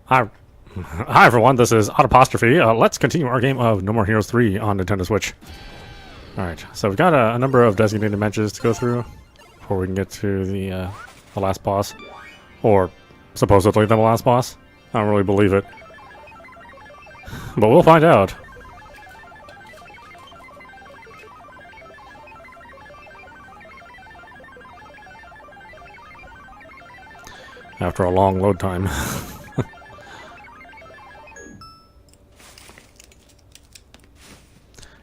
Hi, hi everyone, this is audap. Let's continue our game of No More Heroes 3 on Nintendo Switch. Alright, so we've got a number of designated matches to go through before we can get to the last boss. Or supposedly the last boss. I don't really believe it. But we'll find out. After a long load time.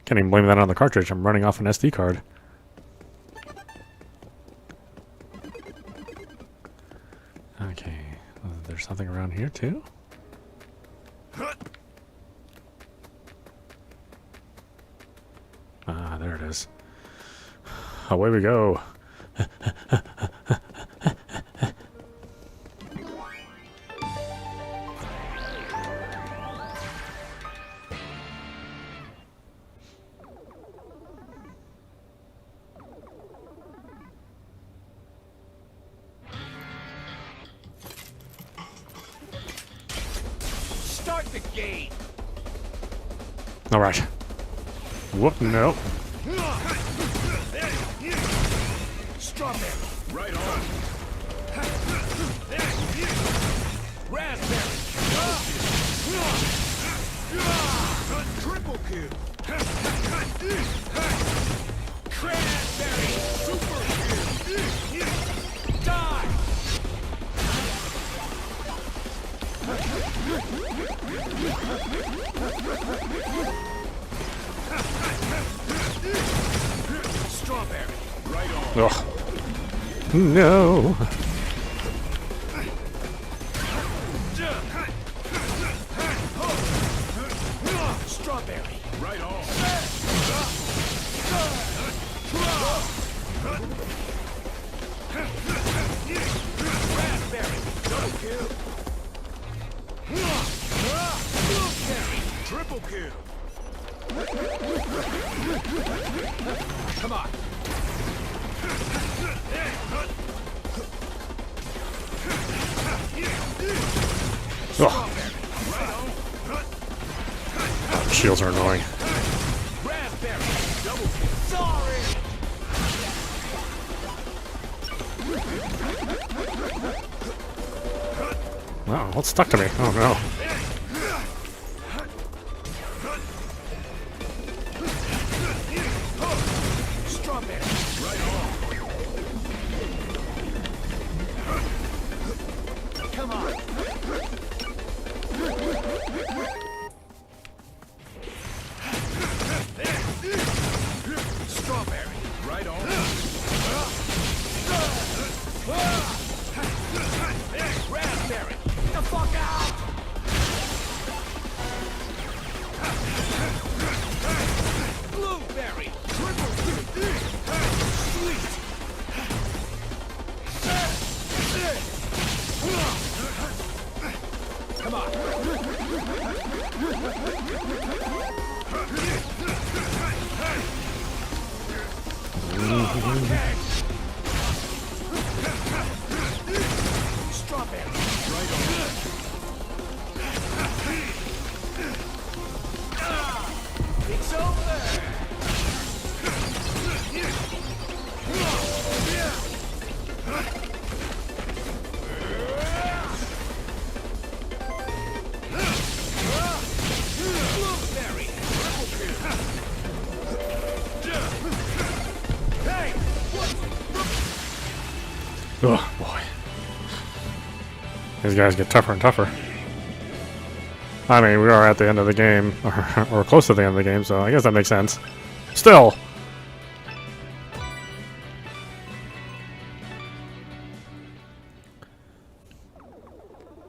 Can't even blame that on the cartridge. I'm running off an SD card. Okay. There's something around here too? Ah, there it is. Away we go. Start the game. All right. Whoop! No. Strawberry. Right on. Raspberry. Triple kill. Cranberry. Super kill. Die. Strawberry. Right on. Ugh. No. Strawberry. Right on. Raspberry. Double kill. Blueberry. Triple kill. Come on. Ugh. Shields are annoying. Raspberry. Double kill. Sorry. Wow, what's stuck to me? Oh no. Strawberry. Right on. Come on. Strawberry. Right on. Raspberry. Get the fuck out. Blueberry. Triple kill. Sweet. Come on. Strawberry. Right on. It's over. Blueberry. Triple kill. Hey, what? Oh boy. These guys get tougher and tougher. I mean, we are at the end of the game, or close to the end of the game, so I guess that makes sense. Still!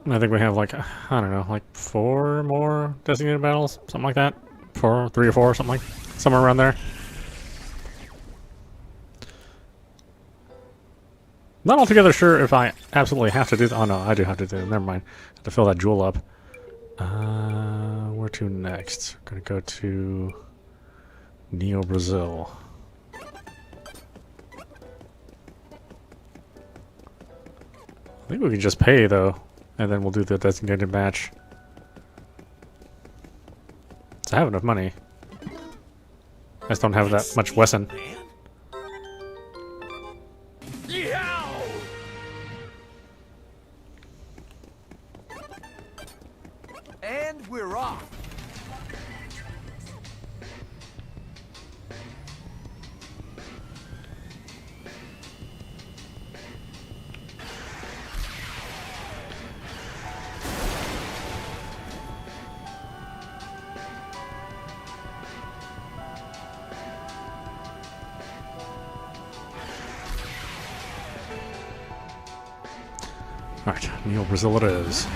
I think we have like, I don't know, like 4 more designated battles? Something like that? 3 or 4, something like, somewhere around there. Not altogether sure if I absolutely have to do oh no, I do have to do never mind. I have to fill that jewel up. Where to next? We're gonna go to Neo Brazil. I think we can just pay though. and then we'll do the designated match. So I have enough money. I just don't have that much Wesson. Yow! And we're off. Alright, Neo Brazil it is.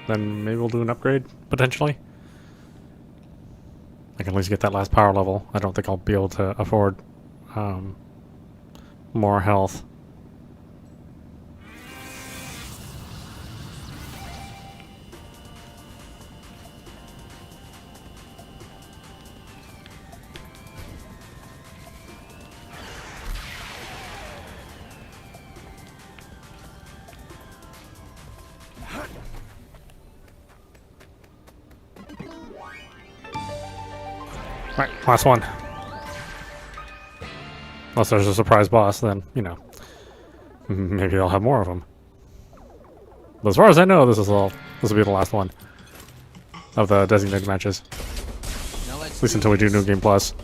Then maybe we'll do an upgrade, potentially. I can at least get that last power level. I don't think I'll be able to afford more health. Right, last one. Unless there's a surprise boss, then, you know, maybe I'll have more of them. But as far as I know, this will be the last one of the designated matches. At least until we do New Game Plus.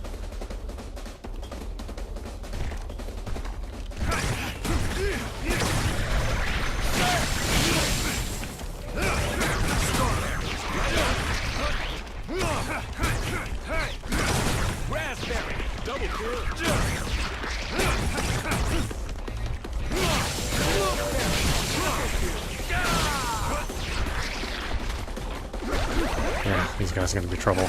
Raspberry, double kill. Yeah, these guys are gonna be trouble.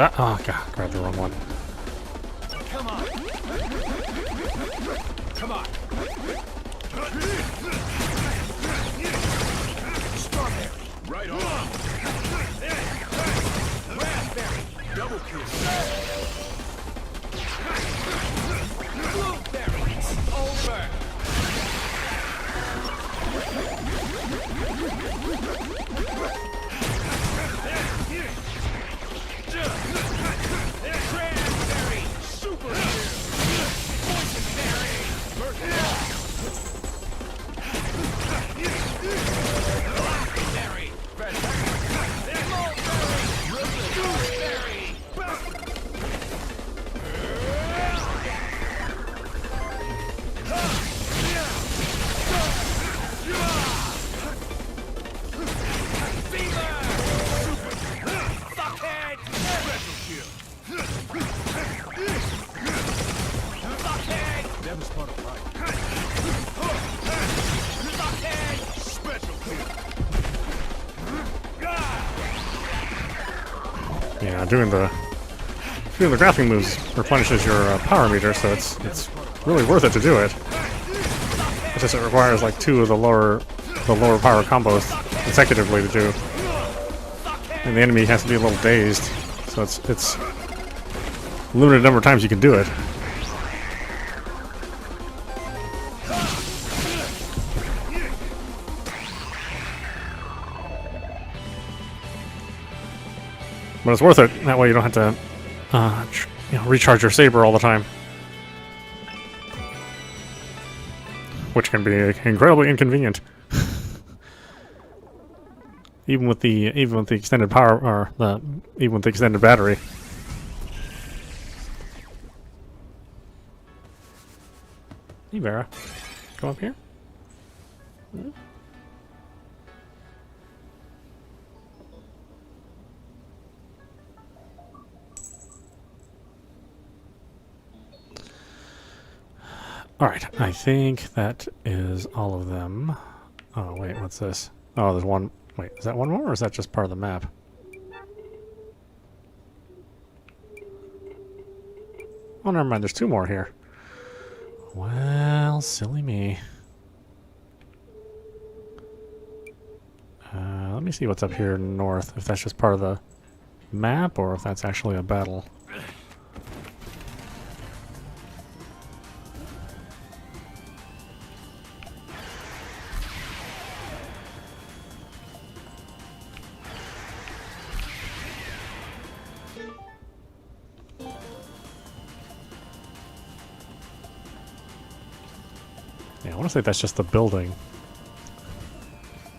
Ah, oh god, grabbed the wrong one. Come on. Come on. Strawberry. Right on. Raspberry. Double kill. Blueberry. Over. Cranberry. Super Blackberry. Never spun a fight. Special Yeah, doing the grappling moves replenishes your power meter, so it's really worth it to do it. It's just it requires like 2 of the lower power combos consecutively to do, and the enemy has to be a little dazed, so it's limited number of times you can do it. But it's worth it. That way you don't have to, recharge your saber all the time, which can be incredibly inconvenient. even with the extended power, or even with the extended battery. Hey Vera, go up here. Hmm? Alright, I think that is all of them. Oh, wait, what's this? Oh, there's one. Wait, is that one more, or is that just part of the map? Oh, never mind, there's 2 more here. Well, silly me. Let me see what's up here north, if that's just part of the map or if that's actually a battle. Yeah, I want to say that's just the building.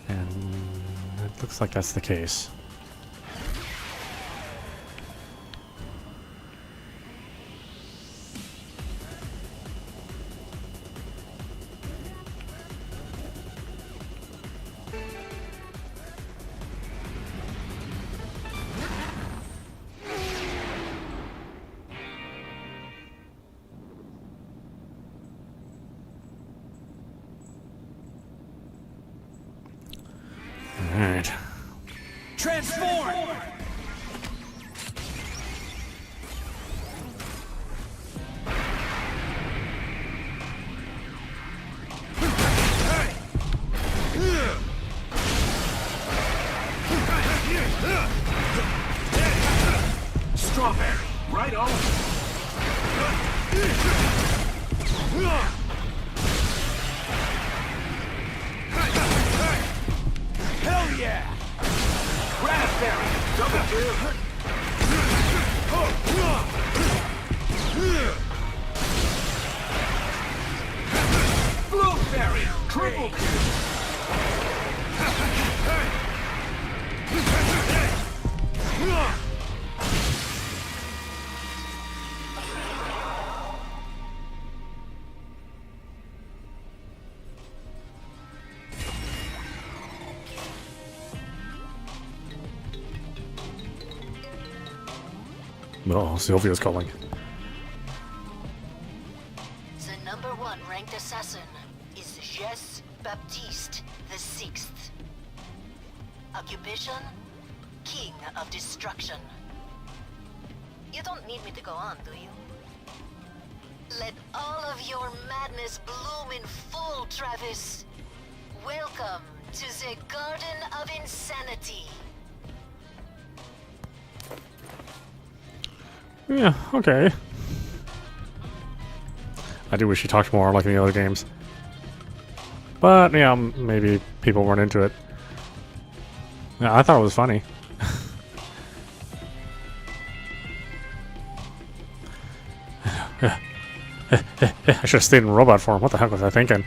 And it looks like that's the case. Alright. Transform! Strawberry, right on. Hell yeah! Raspberry, double kill. Blueberry, triple kill. Oh, Sylvia's calling. The #1 ranked assassin is Jess Baptiste the Sixth. Occupation? King of Destruction. You don't need me to go on, do you? Let all of your madness bloom in full, Travis. Welcome to the Garden of Insanity. Yeah, okay. I do wish he talked more like in the other games. But, yeah, maybe people weren't into it. Yeah, I thought it was funny. I should have stayed in robot form. What the heck was I thinking?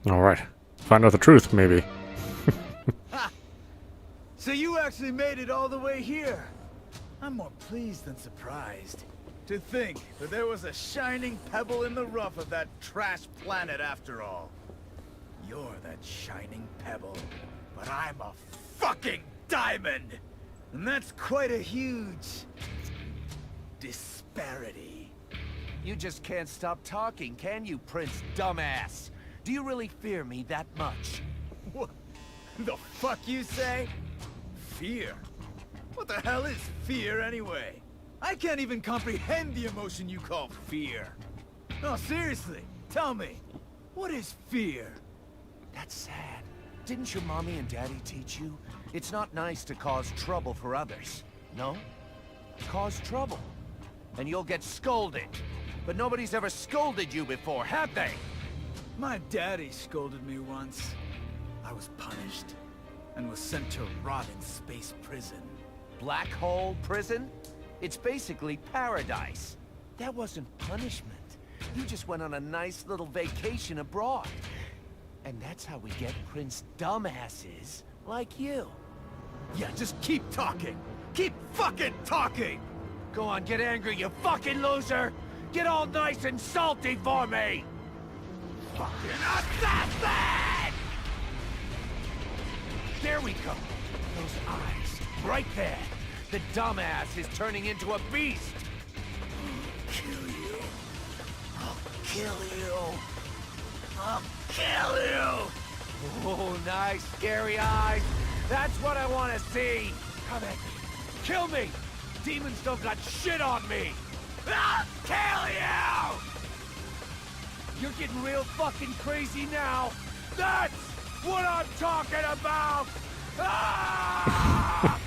Alright. Find out the truth, maybe. So you actually made it all the way here. I'm more pleased than surprised. To think that there was a shining pebble in the rough of that trash planet after all. You're that shining pebble, but I'm a fucking diamond! And that's quite a huge disparity. You just can't stop talking, can you, Prince Dumbass? Do you really fear me that much? What the fuck you say? Fear? What the hell is fear anyway? I can't even comprehend the emotion you call fear. No, seriously, tell me. What is fear? That's sad. Didn't your mommy and daddy teach you? It's not nice to cause trouble for others. No? Cause trouble. And you'll get scolded. But nobody's ever scolded you before, have they? My daddy scolded me once. I was punished and was sent to rot in space prison. Black hole prison? It's basically paradise. That wasn't punishment. You just went on a nice little vacation abroad. And that's how we get Prince Dumbasses like you. Yeah, just keep talking. Keep fucking talking! Go on, get angry, you fucking loser! Get all nice and salty for me! Fucking assassin! There we go. Those eyes, right there. The dumbass is turning into a beast. Kill you. I'll kill you. I'll kill you! Oh, nice, scary eyes. That's what I want to see. Come at me. Kill me. Demons don't got shit on me. I'll kill you! You're getting real fucking crazy now. That's what I'm talking about! Ah!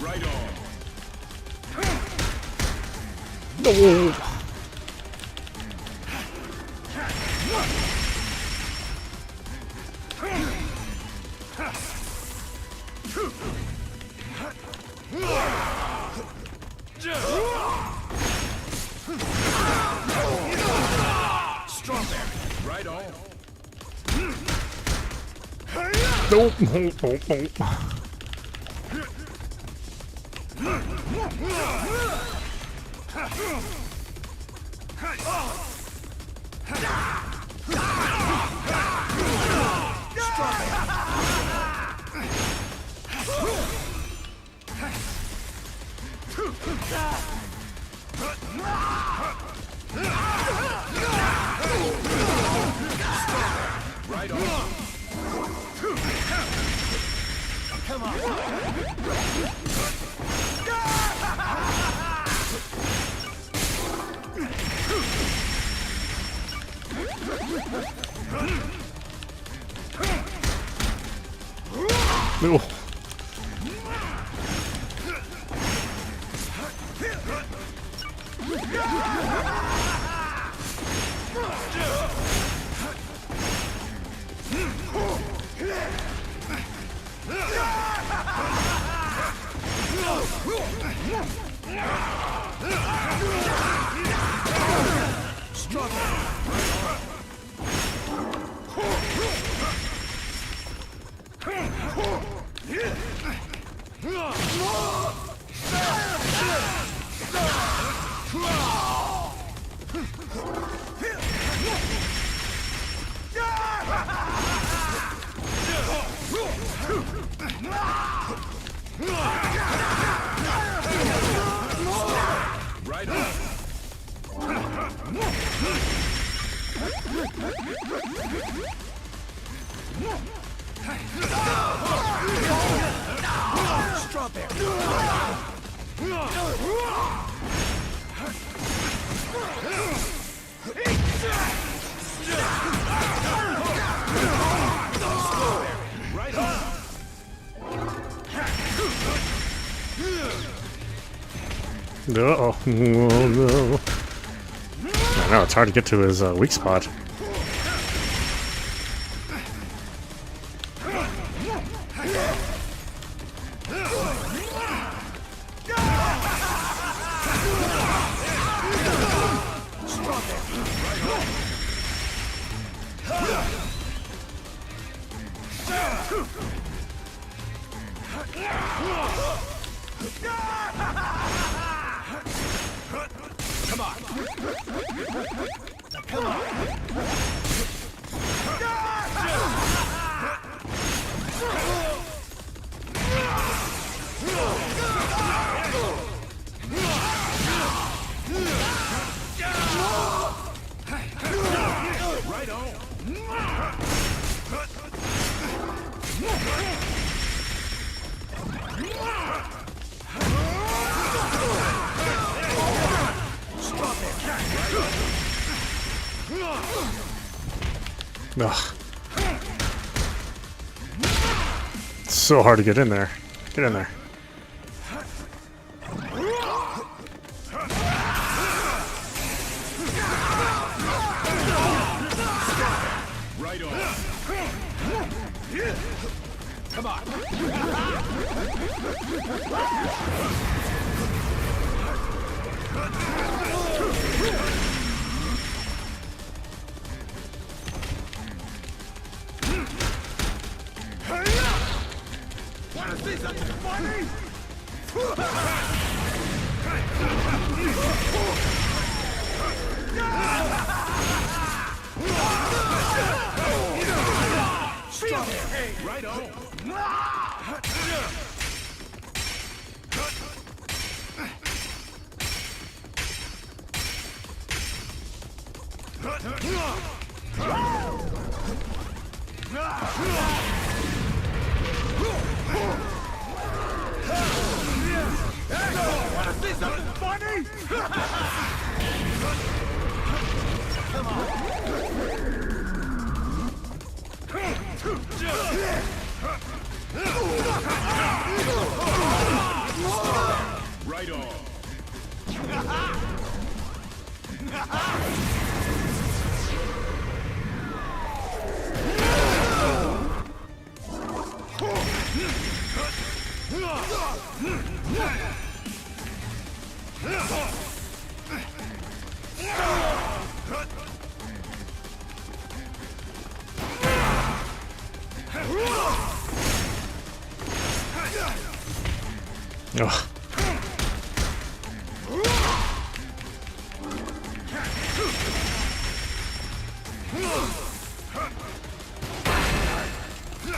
Right on. No. Strawberry. Right on. Nope. Nope. Nope. Nope. Right on. Come on. No. Right on. Right on. No. Oh, no. I know, it's hard to get to his weak spot. Come on. Come on. Right on. Ugh. It's so hard to get in there. Get in there. Right on. Come on. Wanna see something funny? Right on. Wanna see something funny? Right on. Ugh.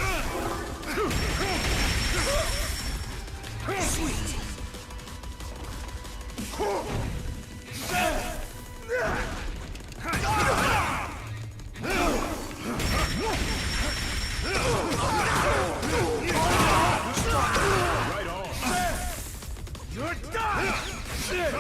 Right on. You're done! Shit!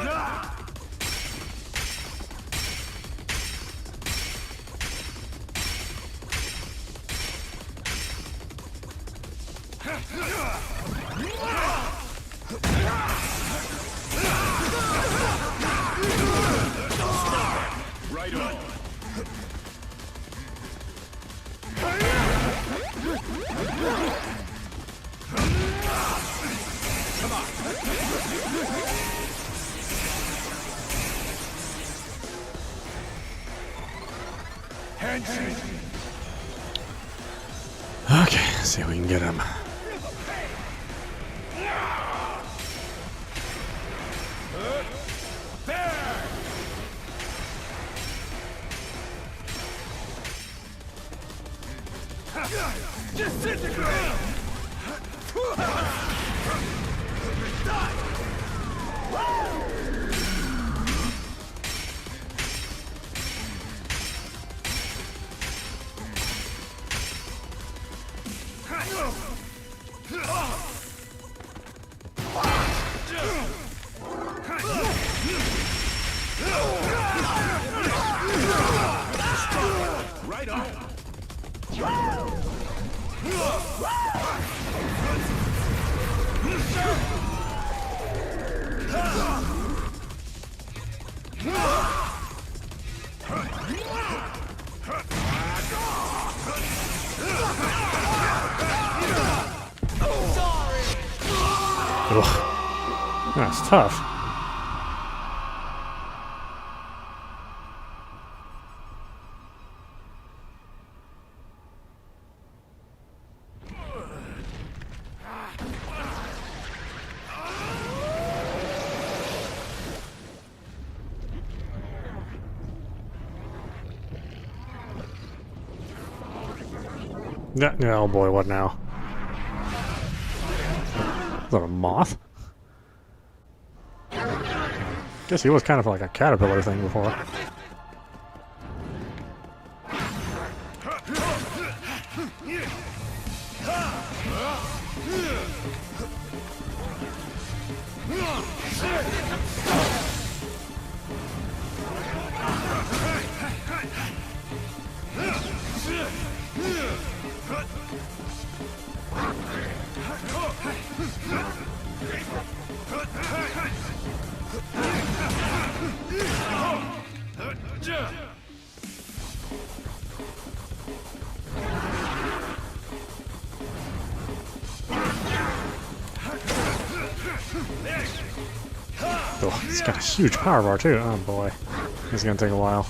Right on. Okay, let's see if we can get him. Disintegrate! Right on. Ugh. That's tough. Yeah, yeah, oh boy, what now? Is that a moth? Guess he was kind of like a caterpillar thing before. Oh, it's got a huge power bar too. Oh boy, this is gonna take a while.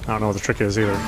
I don't know what the trick is either.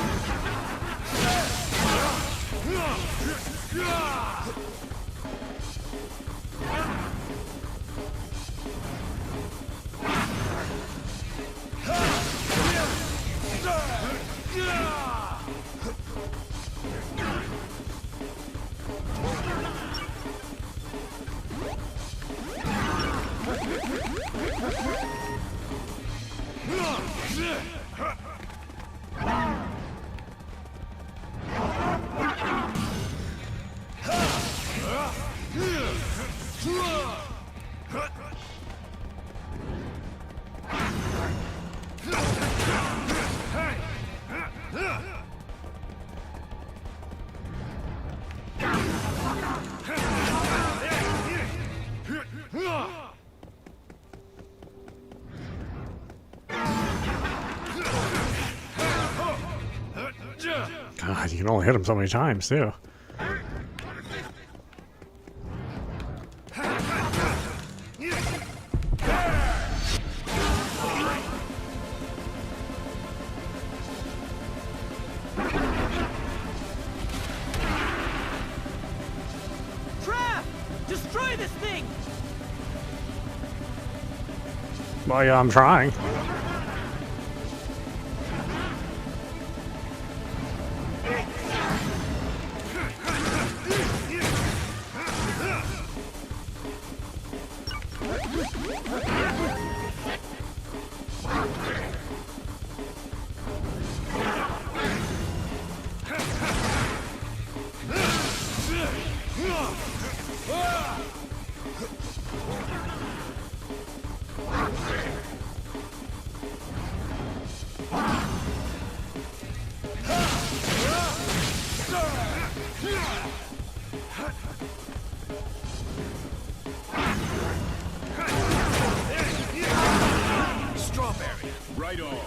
God, you can only hit him so many times, too. Trap! Destroy this thing! Well, yeah, I'm trying. Strawberry. Right on.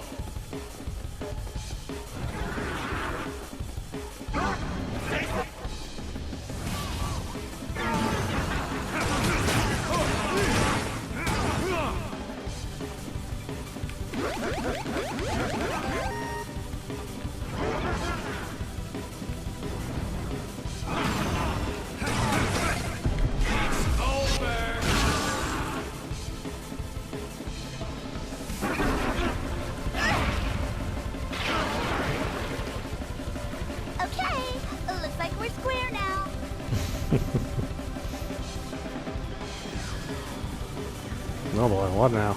Okay, looks like we're square now. Oh boy, what now?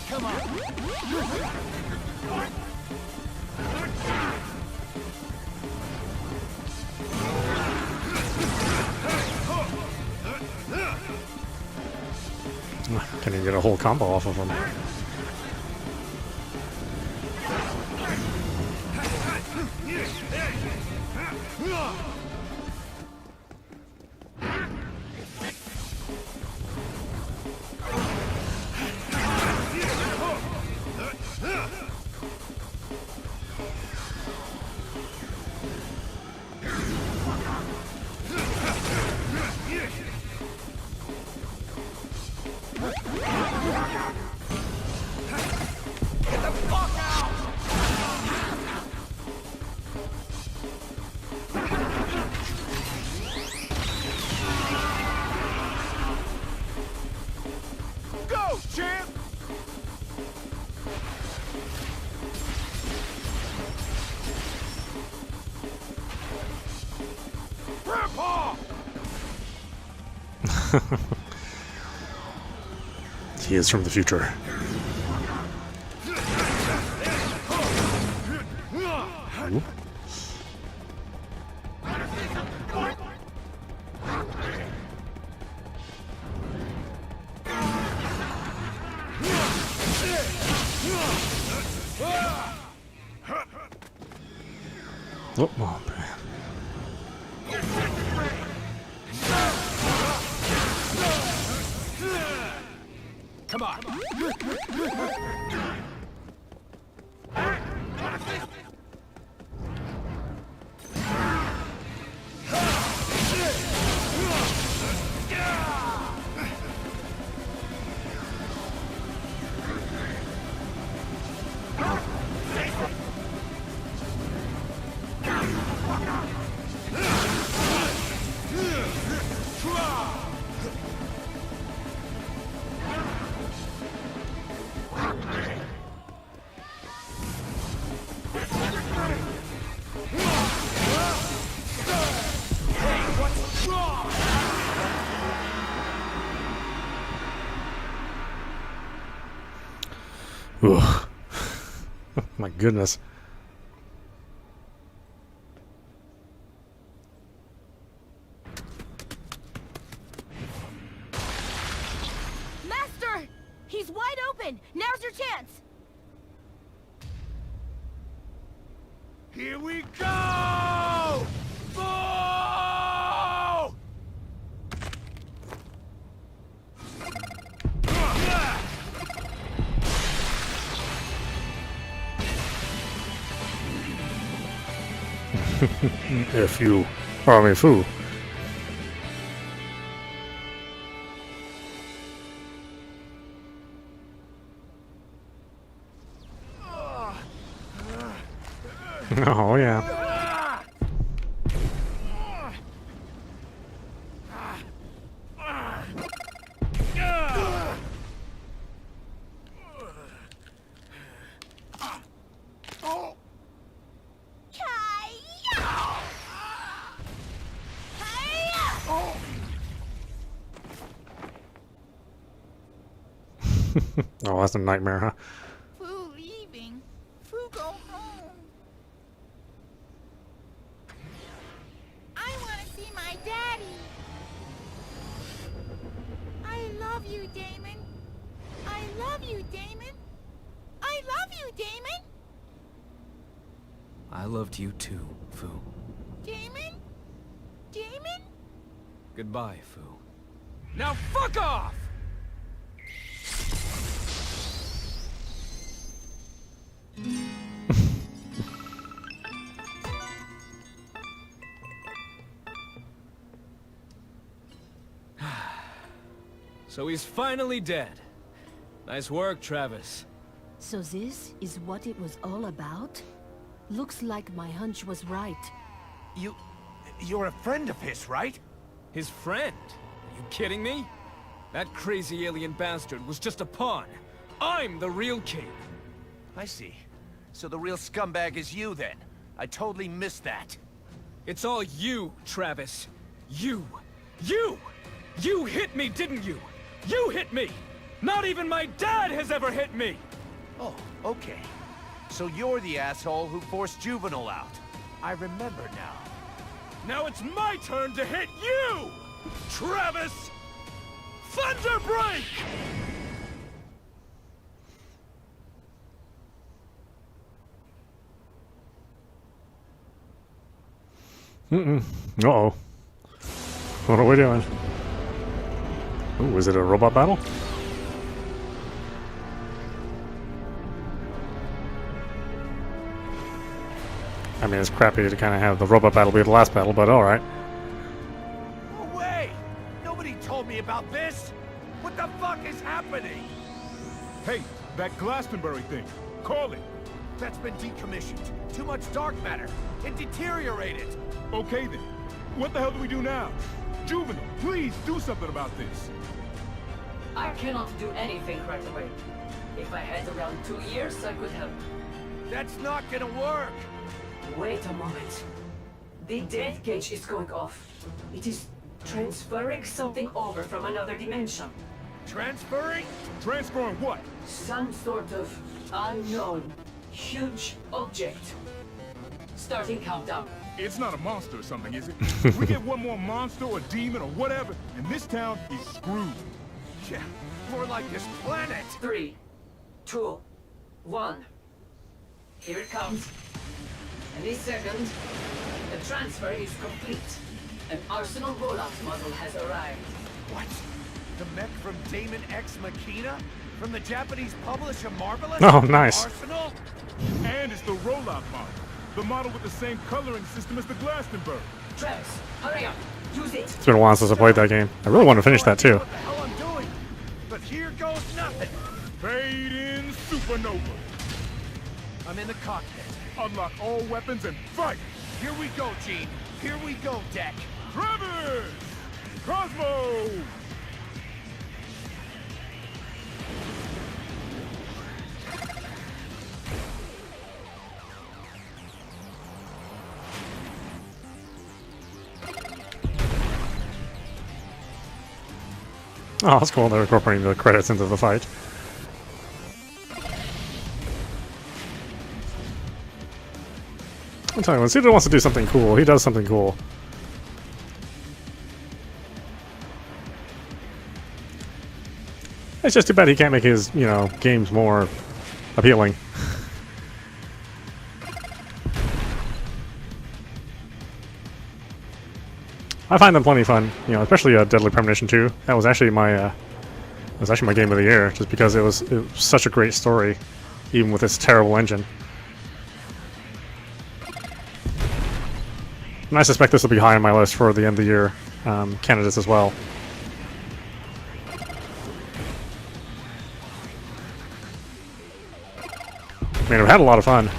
Come on. Can you get a whole combo off of him? He is from the future. Ooh. Oh, oh man. Come on. Ugh. My goodness. Master! He's wide open! Now's your chance! Here we go! Go! If you are me fool. Oh yeah. Oh, that's a nightmare, huh? Fu leaving. Fu go home. I want to see my daddy. I love you, Damon. I love you, Damon. I love you, Damon. I loved you too, Fu. Damon? Damon? Goodbye, Fu. Now fuck off! So he's finally dead. Nice work, Travis. So this is what it was all about? Looks like my hunch was right. You're a friend of his, right? His friend? Are you kidding me? That crazy alien bastard was just a pawn. I'm the real king. I see. So the real scumbag is you, then. I totally missed that. It's all you, Travis. You! You! You hit me, didn't you? You hit me! Not even my dad has ever hit me! Oh, okay. So you're the asshole who forced Juvenile out. I remember now. Now it's my turn to hit you! Travis! Thunder Break! Uh-oh. What are we doing? Ooh, is it a robot battle? I mean, it's crappy to kind of have the robot battle be the last battle, but alright. No way! Nobody told me about this! What the fuck is happening? Hey, that Glastonbury thing. Call it. That's been decommissioned. Too much dark matter. It deteriorated. Okay then. What the hell do we do now? Juvenile, please do something about this. I cannot do anything right away. If I had around 2 years, I could have... That's not gonna work! Wait a moment. The death cage is going off. It is Transferring something over from another dimension. Transferring? Transferring what? Some sort of unknown, huge object. Starting countdown. It's not a monster or something, is it? We get one more monster or demon or whatever, and this town is screwed. Yeah, more like this planet. 3, 2, 1. Here it comes. Any second. The transfer is complete. An Arsenal rollout model has arrived. What? The mech from Damon X Machina? From the Japanese publisher Marvelous? Oh, nice. Arsenal? And it's the rollout model. The model with the same coloring system as the Glastonbury. Travis, hurry up. Use it. It's been a while since I played that game. I really want to finish that too. What the hell I'm doing? But here goes nothing. Fade in supernova. I'm in the cockpit. Unlock all weapons and fight! Here we go, Gene. Here we go, Deck. Travis! Cosmo! Oh, that's cool. They're incorporating the credits into the fight. I'm telling you, when Cedar wants to do something cool, he does something cool. It's just too bad he can't make his, you know, games more appealing. I find them plenty fun, you know, especially Deadly Premonition 2. That was actually my game of the year, just because it was such a great story, even with its terrible engine. And I suspect this will be high on my list for the end of the year candidates as well. I mean, I've had a lot of fun.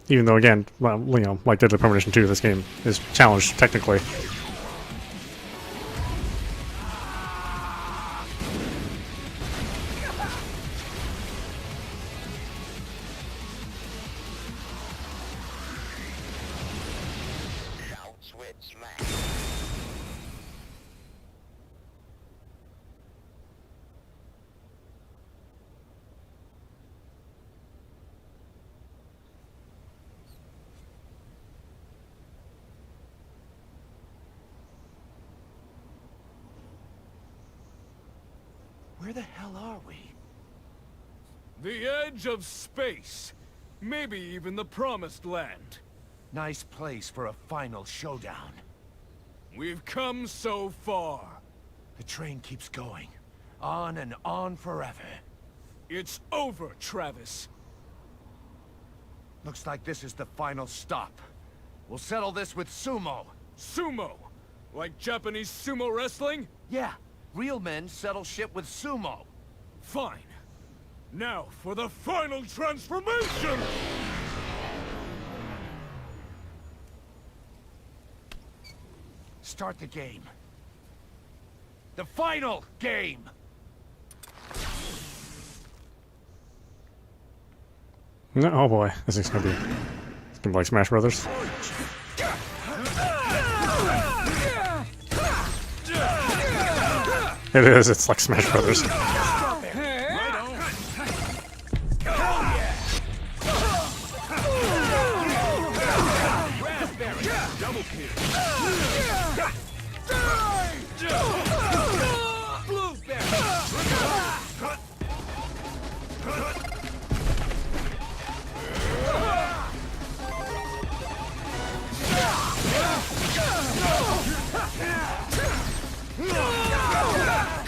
Even though, again, well, you know, like Deadly Premonition 2, this game is challenged technically. Where the hell are we? The edge of space. Maybe even the promised land. Nice place for a final showdown. We've come so far. The train keeps going. On and on forever. It's over, Travis. Looks like this is the final stop. We'll settle this with sumo. Sumo? Like Japanese sumo wrestling? Yeah, real men settle shit with sumo. Fine. Now for the final transformation! Start the game. The final game! No, oh boy, this is gonna be like Smash Brothers. It is. It's like Smash Brothers.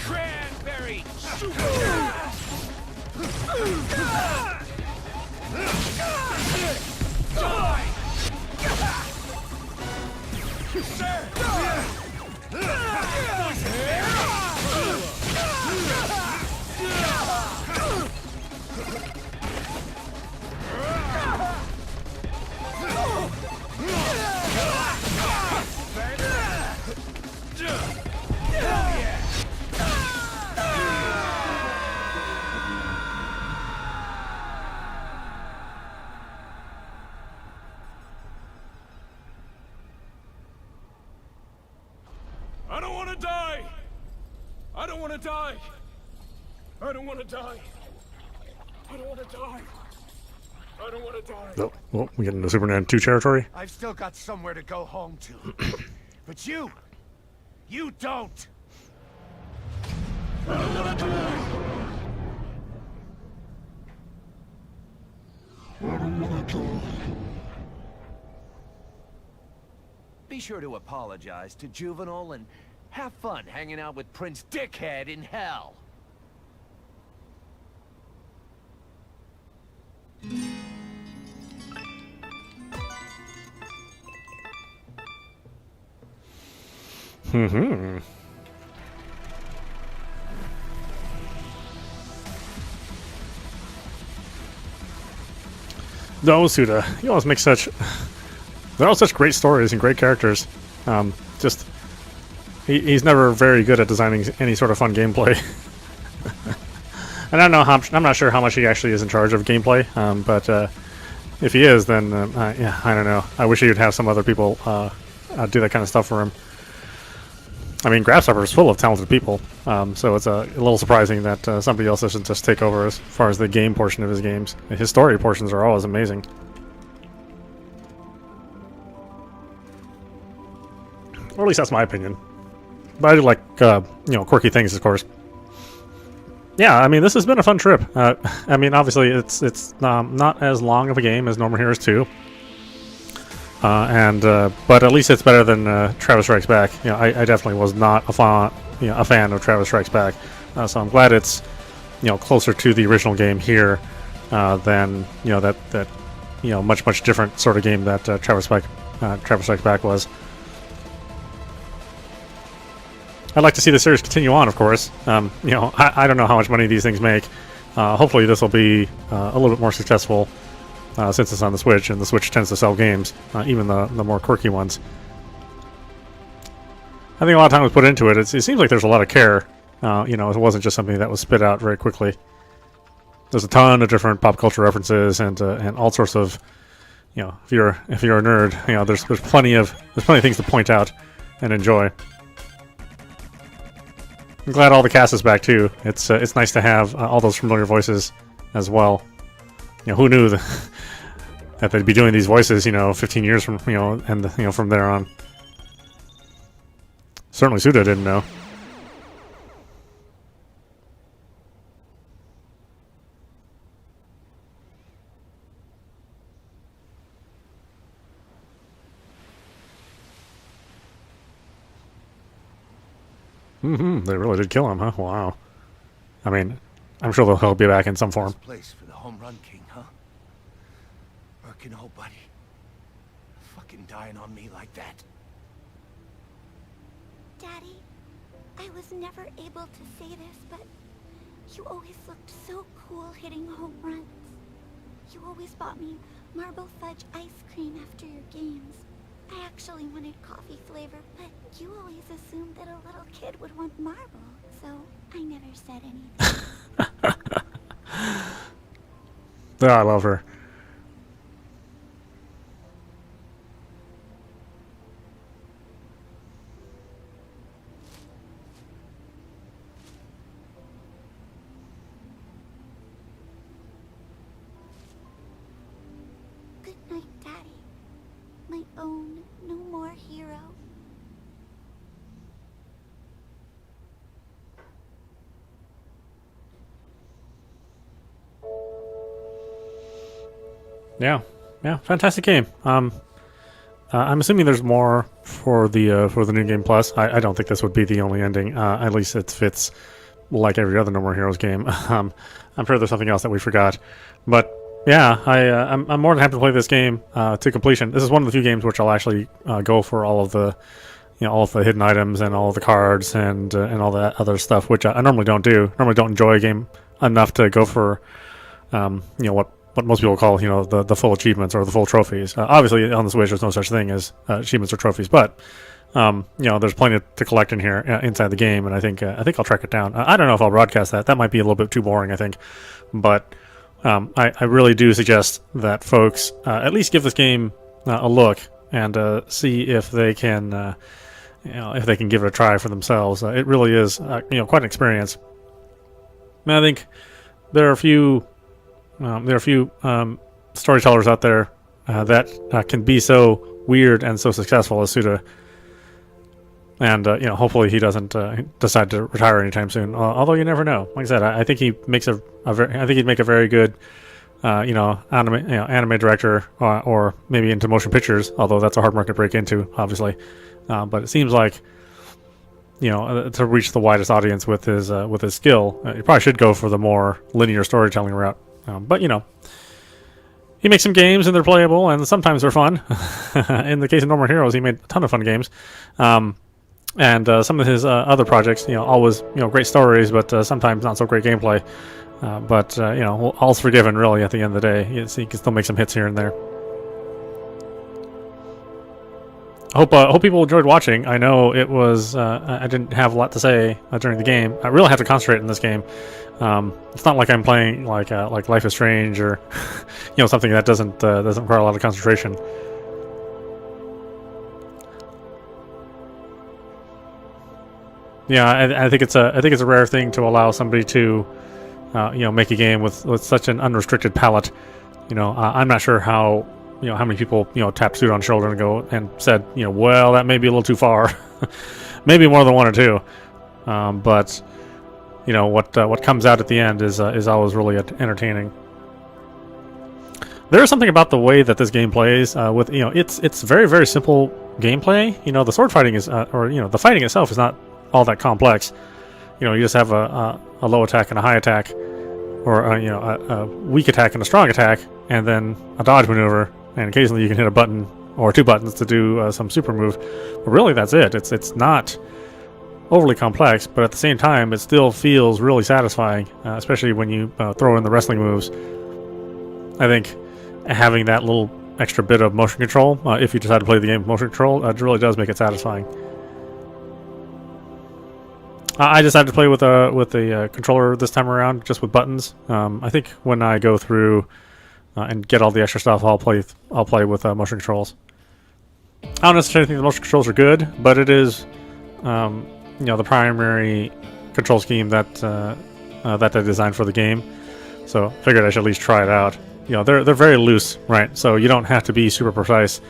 Cranberry! Die! don't want to die! I don't want to die! I don't want to die! I don't want to die! I don't want to die! Oh, well, we get into Superman 2 territory. I've still got somewhere to go home to. But you don't! I don't want to die! I don't want to die! Be sure to apologize to Juvenile and have fun hanging out with Prince Dickhead in hell. Mm-hmm. No, Suda, you always make such... They're all such great stories and great characters. Just... He's never very good at designing any sort of fun gameplay. And I don't know how... I'm not sure how much he actually is in charge of gameplay, but if he is, then, yeah, I don't know. I wish he would have some other people do that kind of stuff for him. I mean, Grasshopper is full of talented people, so it's a little surprising that somebody else doesn't just take over as far as the game portion of his games. His story portions are always amazing. Or at least that's my opinion. But I do like, you know, quirky things, of course. Yeah, I mean, this has been a fun trip. I mean, obviously, it's not as long of a game as No More Heroes 2. But at least it's better than Travis Strikes Back. You know, I definitely was not a fan of Travis Strikes Back. So I'm glad it's, you know, closer to the original game here than, you know, that you know, much different sort of game that Travis Strikes Back was. I'd like to see the series continue on, of course. You know, I don't know how much money these things make. Hopefully this will be a little bit more successful since it's on the Switch, and the Switch tends to sell games, even the more quirky ones. I think a lot of time was put into it. It seems like there's a lot of care. You know, it wasn't just something that was spit out very quickly. There's a ton of different pop culture references and all sorts of, you know, if you're a nerd, you know, there's plenty of things to point out and enjoy. I'm glad all the cast is back too. It's nice to have all those familiar voices as well. You know, who knew that they'd be doing these voices, you know, 15 years from, you know, and you know, from there on. Certainly Suda didn't know. They really did kill him, huh? Wow. I mean, I'm sure he'll be back in some form. Place for the home run king, huh? Working old buddy. Fucking dying on me like that. Daddy, I was never able to say this, but you always looked so cool hitting home runs. You always bought me marble fudge ice cream after your games. I actually wanted coffee flavor, but you always assumed that a little kid would want marble, so I never said anything. Oh, I love her. Good night, Daddy. My own, no more hero. Yeah, fantastic game. I'm assuming there's more for the New Game Plus. I don't think this would be the only ending. At least it fits like every other No More Heroes game. I'm sure there's something else that we forgot, but yeah, I'm more than happy to play this game to completion. This is one of the few games which I'll actually go for all of the, you know, all of the hidden items and all of the cards and all that other stuff, which I normally don't do. Normally don't enjoy a game enough to go for, you know, what most people call, you know, the full achievements or the full trophies. Obviously, on the Switch, there's no such thing as achievements or trophies, but you know, there's plenty to collect in here inside the game, and I think I'll track it down. I don't know if I'll broadcast that. That might be a little bit too boring, I think, but I really do suggest that folks at least give this game a look and see if they can if they can give it a try for themselves. It really is quite an experience. And I think there are a few storytellers out there that can be so weird and so successful as Suda. And hopefully he doesn't decide to retire anytime soon. Although you never know. Like I said, I think he makes I think he'd make a very good anime director, or maybe into motion pictures. Although that's a hard market to break into, obviously. But it seems like to reach the widest audience with his skill, he probably should go for the more linear storytelling route. But he makes some games and they're playable and sometimes they're fun. In the case of No More Heroes, he made a ton of fun games. And some of his other projects, always great stories, but sometimes not so great gameplay. But all's forgiven, really. At the end of the day, he can still make some hits here and there. I hope people enjoyed watching. I know it was I didn't have a lot to say during the game. I really have to concentrate in this game. It's not like I'm playing like Life is Strange or something that doesn't require a lot of concentration. Yeah, I think it's a rare thing to allow somebody to make a game with such an unrestricted palette. I'm not sure how many people tapped Suda on the shoulder and said well, that may be a little too far. Maybe more than one or two. But what comes out at the end is always really entertaining. There is something about the way that this game plays. With it's very, very simple gameplay. The sword fighting is the fighting itself is not all that complex. You just have a low attack and a high attack, or a weak attack and a strong attack, and then a dodge maneuver, and occasionally you can hit a button or two buttons to do some super move. But really, that's it. It's not overly complex, but at the same time, it still feels really satisfying, especially when you throw in the wrestling moves. I think having that little extra bit of motion control, if you decide to play the game with motion control, it really does make it satisfying. I decided to play with the controller this time around, just with buttons. I think when I go through and get all the extra stuff, I'll play with motion controls. I don't necessarily think the motion controls are good, but it is the primary control scheme that they designed for the game. So I figured I should at least try it out. They're very loose, right? So you don't have to be super precise,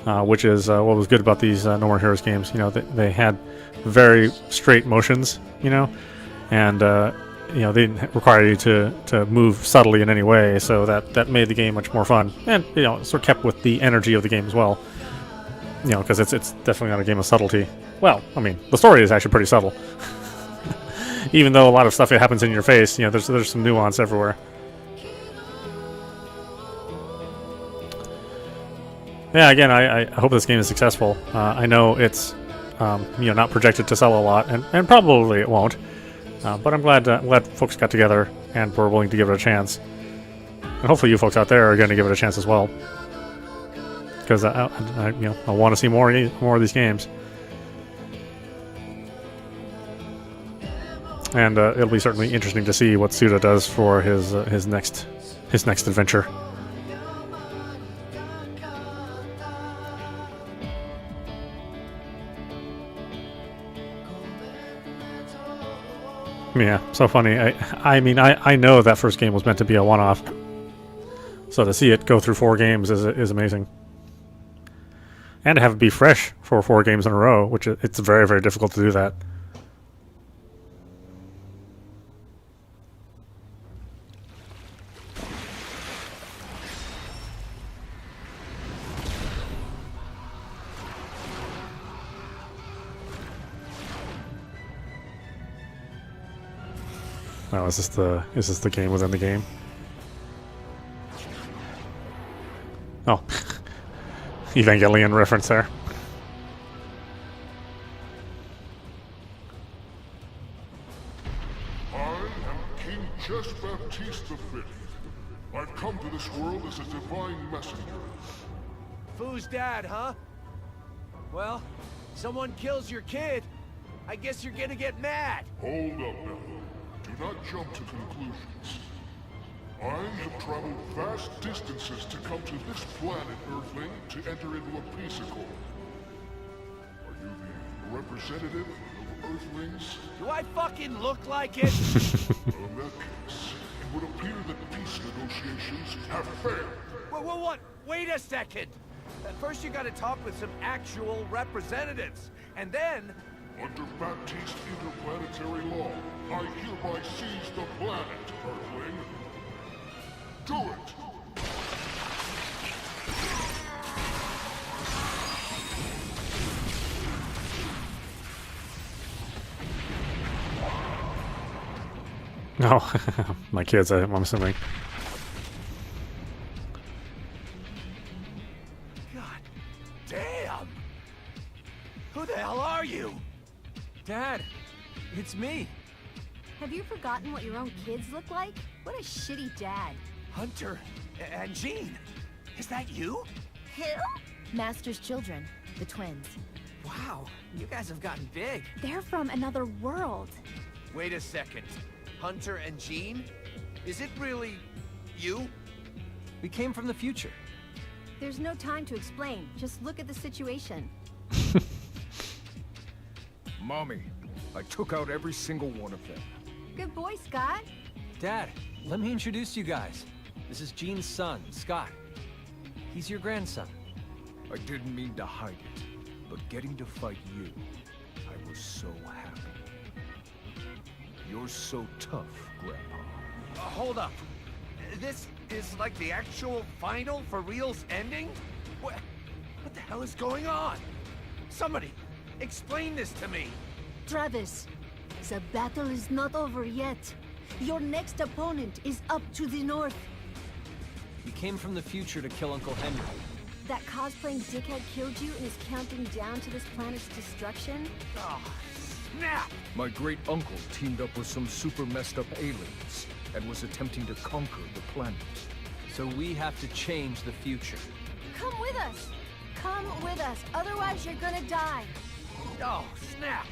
which is what was good about these No More Heroes games. They had very straight motions, and they didn't require you to move subtly in any way, so that made the game much more fun, and sort of kept with the energy of the game as well. Because it's definitely not a game of subtlety. Well, I mean, the story is actually pretty subtle, even though a lot of stuff that happens in your face. There's some nuance everywhere. Yeah, again, I hope this game is successful. I know it's not projected to sell a lot, and probably it won't. But I'm glad folks got together and were willing to give it a chance. And hopefully you folks out there are going to give it a chance as well. Because I want to see more of these games. And it'll be certainly interesting to see what Suda does for his next adventure. Yeah, so funny. I mean, I know that first game was meant to be a one-off. So to see it go through 4 games is amazing. And to have it be fresh for 4 games in a row, which it's very, very difficult to do that. Oh, is this the game within the game? Oh, Evangelion reference there. I am King Jess Baptiste V. I've come to this world as a divine messenger. Foo's dad, huh? Well, someone kills your kid, I guess you're gonna get mad. Hold up now. Do not jump to conclusions. I have traveled vast distances to come to this planet, Earthling, to enter into a peace accord. Are you the a representative of Earthlings? Do I fucking look like it? Well, in that case, it would appear that peace negotiations have failed. What? Wait a second. First you gotta talk with some actual representatives. And then... Under Baptiste interplanetary law, I hereby seize the planet, Earthling. Do it! Oh, my kids, I'm assuming. God damn! Who the hell are you? Dad, it's me. Have you forgotten what your own kids look like? What a shitty dad. Hunter and Jean. Is that you? Who? Master's children, the twins. Wow, you guys have gotten big. They're from another world. Wait a second. Hunter and Jean? Is it really you? We came from the future. There's no time to explain. Just look at the situation. Mommy, I took out every single one of them. Good boy, Scott. Dad, let me introduce you guys. This is Jean's son, Scott. He's your grandson. I didn't mean to hide it, but getting to fight you, I was so happy. You're so tough, Grandpa. Hold up. This is like the actual final for real's ending? What the hell is going on? Somebody, explain this to me. Travis, the battle is not over yet. Your next opponent is up to the north. We came from the future to kill Uncle Henry. That cosplaying dickhead killed you and is counting down to this planet's destruction? Oh, snap! My great uncle teamed up with some super messed up aliens and was attempting to conquer the planet. So we have to change the future. Come with us! Come with us, otherwise you're gonna die. Oh, snap!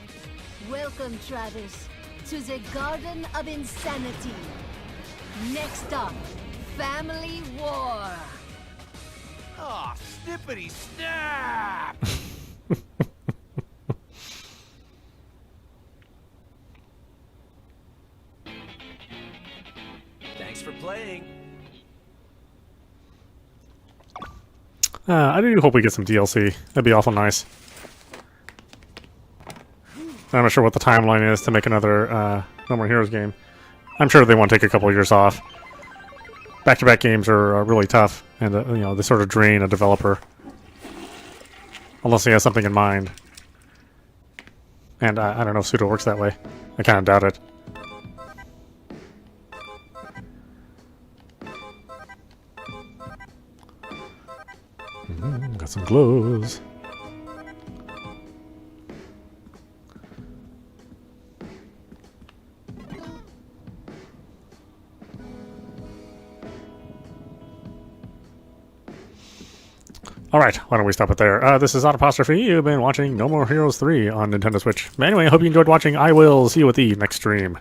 Welcome, Travis, to the Garden of Insanity. Next up, Family War. Oh, snippity snap! Thanks for playing. I do hope we get some DLC. That'd be awful nice. I'm not sure what the timeline is to make another No More Heroes game. I'm sure they want to take a couple of years off. Back-to-back games are really tough, and you know, they sort of drain a developer. Unless he has something in mind. And I don't know if Pseudo works that way. I kind of doubt it. Got some glows. Alright, why don't we stop it there? This is Autopostrophe. You've been watching No More Heroes 3 on Nintendo Switch. Anyway, I hope you enjoyed watching. I will see you at the next stream.